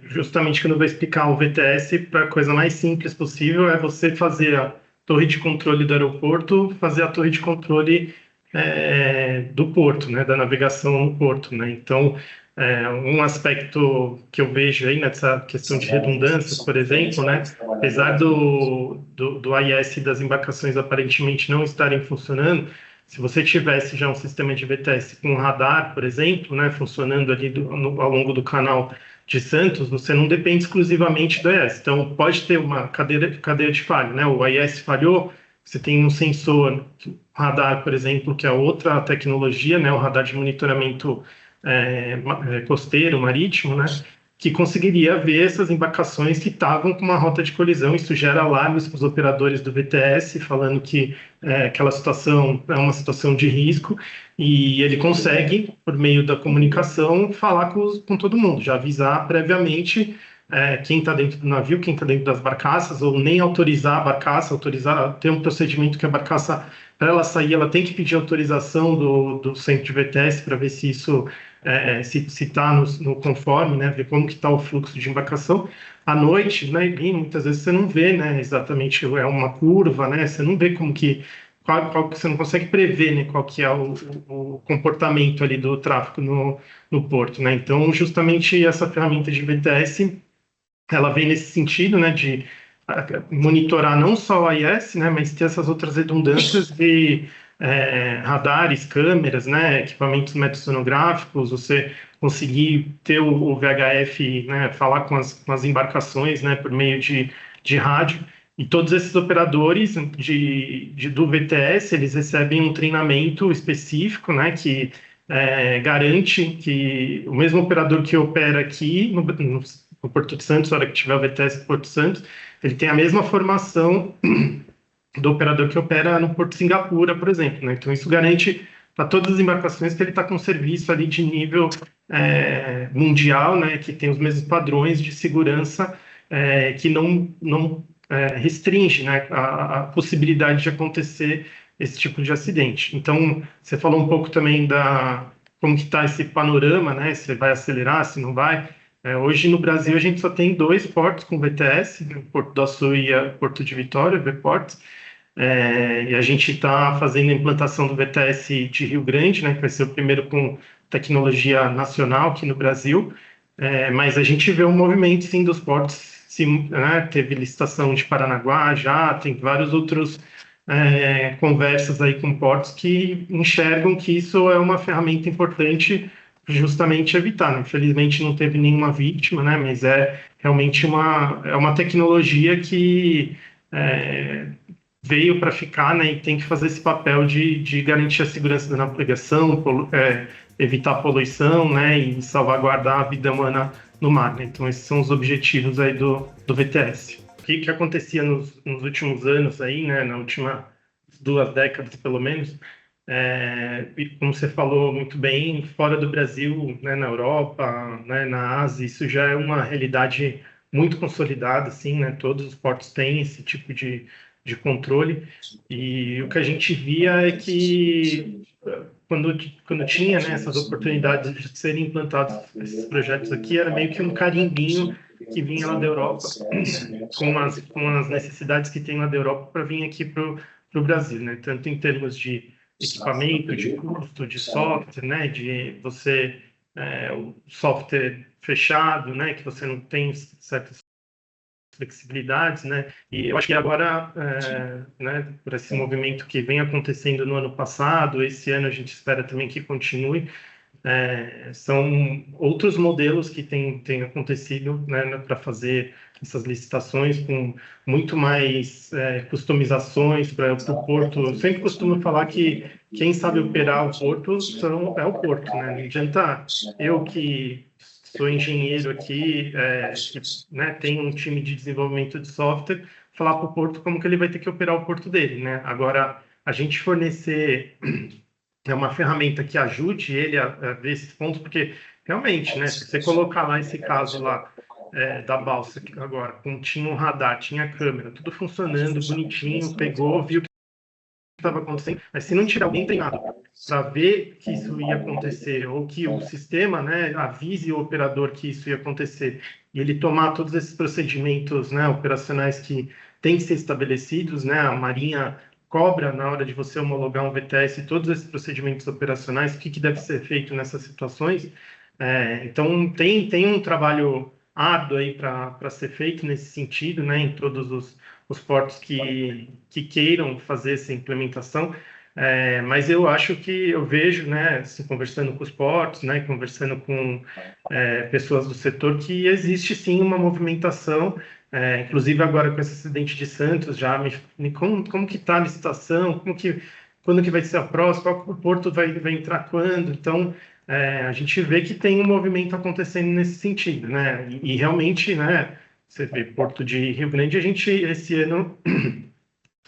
justamente quando eu vou explicar o VTS, para a coisa mais simples possível, é você fazer a torre de controle do aeroporto, fazer a torre de controle do porto, né, da navegação no porto, né? Então, um aspecto que eu vejo aí nessa questão de redundâncias, por exemplo, né, apesar do AIS e das embarcações aparentemente não estarem funcionando, se você tivesse já um sistema de VTS com radar, por exemplo, né, funcionando ali ao longo do canal de Santos, você não depende exclusivamente do AIS. Então, pode ter uma cadeia de falha, né? O AIS falhou, você tem um sensor, radar, por exemplo, que é outra tecnologia, né? O radar de monitoramento costeiro, marítimo, né? Que conseguiria ver essas embarcações que estavam com uma rota de colisão. Isso gera alarmes para os operadores do VTS, falando que aquela situação é uma situação de risco, e ele consegue, por meio da comunicação, falar com todo mundo, já avisar previamente quem está dentro do navio, quem está dentro das barcaças, ou nem autorizar a barcaça, ter um procedimento que a barcaça, para ela sair, ela tem que pedir autorização do centro de VTS para ver se isso se está no conforme, né, ver como que está o fluxo de embarcação. À noite, né, e muitas vezes você não vê, né, exatamente, é uma curva, né, você não vê como que, você não consegue prever, né, qual que é o comportamento ali do tráfego no porto, né. Então, justamente essa ferramenta de VTS, ela vem nesse sentido, né, de monitorar não só o AIS, né, mas ter essas outras redundâncias de radares, câmeras, né, equipamentos metassonográficos, você conseguir ter o VHF, né, falar com as embarcações, né, por meio de rádio. E todos esses operadores do VTS, eles recebem um treinamento específico, né, que garante que o mesmo operador que opera aqui no Porto de Santos, na hora que tiver o VTS do Porto de Santos, ele tem a mesma formação do operador que opera no Porto de Singapura, por exemplo, né? Então, isso garante para todas as embarcações que ele está com serviço ali de nível mundial, né? Que tem os mesmos padrões de segurança, que não restringe, né, a possibilidade de acontecer esse tipo de acidente. Então, você falou um pouco também como que está esse panorama, né? Se vai acelerar, se não vai. Hoje no Brasil a gente só tem 2 portos com VTS, o Porto do Açu e o Porto de Vitória, VPorts. E a gente está fazendo a implantação do VTS de Rio Grande, né, que vai ser o primeiro com tecnologia nacional aqui no Brasil. Mas a gente vê um movimento, sim, dos portos. Sim, né, teve licitação de Paranaguá já, tem vários outros conversas aí com portos que enxergam que isso é uma ferramenta importante justamente evitar, né? Infelizmente não teve nenhuma vítima, né? Mas é realmente uma tecnologia que veio para ficar, né? E tem que fazer esse papel de garantir a segurança da navegação, evitar poluição, né? E salvaguardar a vida humana no mar, né? Então esses são os objetivos aí do VTS. O que acontecia nos últimos anos aí, né? Na última 2 décadas, pelo menos, e como você falou muito bem, fora do Brasil, né, na Europa, né, na Ásia, isso já é uma realidade muito consolidada, assim, né? Todos os portos têm esse tipo de controle, e o que a gente via é que quando tinha, né, essas oportunidades de serem implantados esses projetos aqui, era meio que um carimbinho que vinha lá da Europa, com as necessidades que tem lá da Europa para vir aqui para o Brasil, né? Tanto em termos de equipamento, de custo, de software, né? De você o software fechado, né? Que você não tem certas flexibilidades, né? E eu acho que agora, né, por esse movimento que vem acontecendo no ano passado, esse ano a gente espera também que continue, são outros modelos que têm acontecido, né, para fazer essas licitações com muito mais customizações para o porto. Eu sempre costumo falar que quem sabe operar o porto é o porto, né? Não adianta eu que sou engenheiro aqui, que, né, tem um time de desenvolvimento de software, falar para o porto como que ele vai ter que operar o porto dele, né? Agora, a gente fornecer uma ferramenta que ajude ele a ver esses pontos, porque realmente, né, se você colocar lá esse caso lá da balsa agora, tinha um radar, tinha câmera, tudo funcionando bonitinho, pegou, viu o que estava acontecendo, mas se não tiver alguém treinado para ver que isso ia acontecer, ou que o sistema, né, avise o operador que isso ia acontecer, e ele tomar todos esses procedimentos, né, operacionais que têm que ser estabelecidos, né, a Marinha cobra na hora de você homologar um VTS todos esses procedimentos operacionais, o que, que deve ser feito nessas situações. Então, tem um trabalho árduo aí para ser feito nesse sentido, né, em todos os portos que queiram fazer essa implementação. Mas eu acho que eu vejo, né, assim, conversando com os portos, né, conversando com pessoas do setor, que existe sim uma movimentação, inclusive agora com esse acidente de Santos, já como que está a licitação, quando que vai ser a próxima, qual porto vai entrar quando, então a gente vê que tem um movimento acontecendo nesse sentido, né, e realmente, né, você vê Porto de Rio Grande, a gente esse ano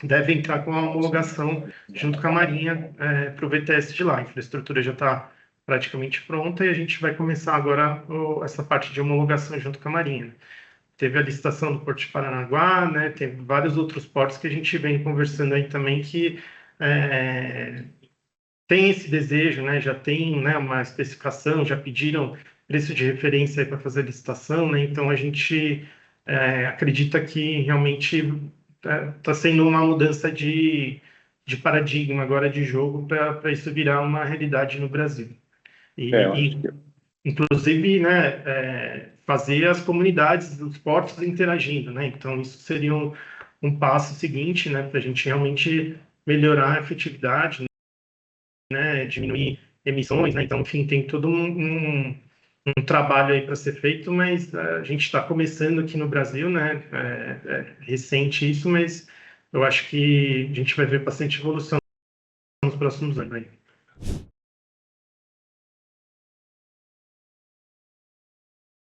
deve entrar com a homologação junto com a Marinha para o VTS de lá. A infraestrutura já está praticamente pronta e a gente vai começar agora essa parte de homologação junto com a Marinha. Teve a licitação do Porto de Paranaguá, né? Teve vários outros portos que a gente vem conversando aí também que tem esse desejo, né? Já tem, né, uma especificação, já pediram preço de referência para fazer a licitação, né? Então a gente acredita que realmente está sendo uma mudança de paradigma agora de jogo para isso virar uma realidade no Brasil. Eu acho que Inclusive, né, fazer as comunidades dos portos interagindo, né? Então, isso seria um passo seguinte, né, para a gente realmente melhorar a efetividade, né, diminuir emissões, né? Então, enfim, tem todo um trabalho aí para ser feito, mas a gente está começando aqui no Brasil, né? Recente isso, mas eu acho que a gente vai ver bastante evolução nos próximos anos aí.